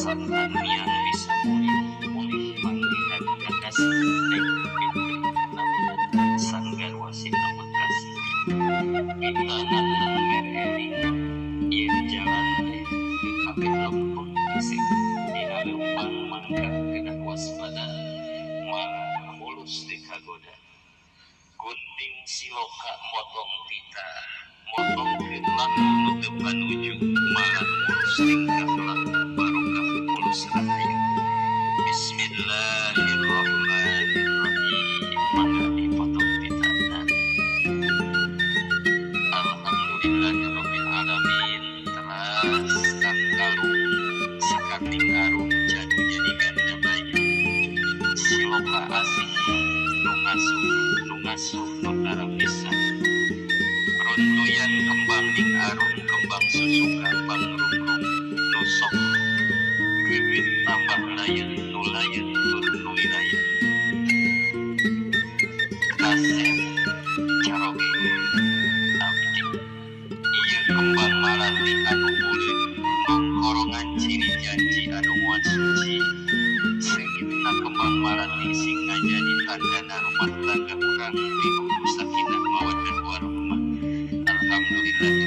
santan yang bisa pulih manggihan gagas dek diberi namun sanggar wasit amat kasih kita nantang mereli yen jalan dek ke kabeh lempeng isik dina leumpang mangga kedah waspada malah mulus dikagoda gunting siloka motong pita motong kelan nutup panuju malah mulus ringkah laku barokah mulus rahayu Bismillahirrahmanirrahim mangga dipotong pitana Alhamdulillahirabbil alamin teras kang karung sakating arum jadu jadi ganda bayu siloka asih nungasuh nutara pisan runtuyan kembang ing arum kembang susuka pangrung-rung nusok bibit tambah layan nulayan turun nuwilayan kasep caroge abdi iya kembang malati anu buleun ngongkorongan ciri janji anu moal suci seungitna kembang malati sing ngajadi tandana rumah tangga urang di sakinah mawaddah warahmah alhamdulillah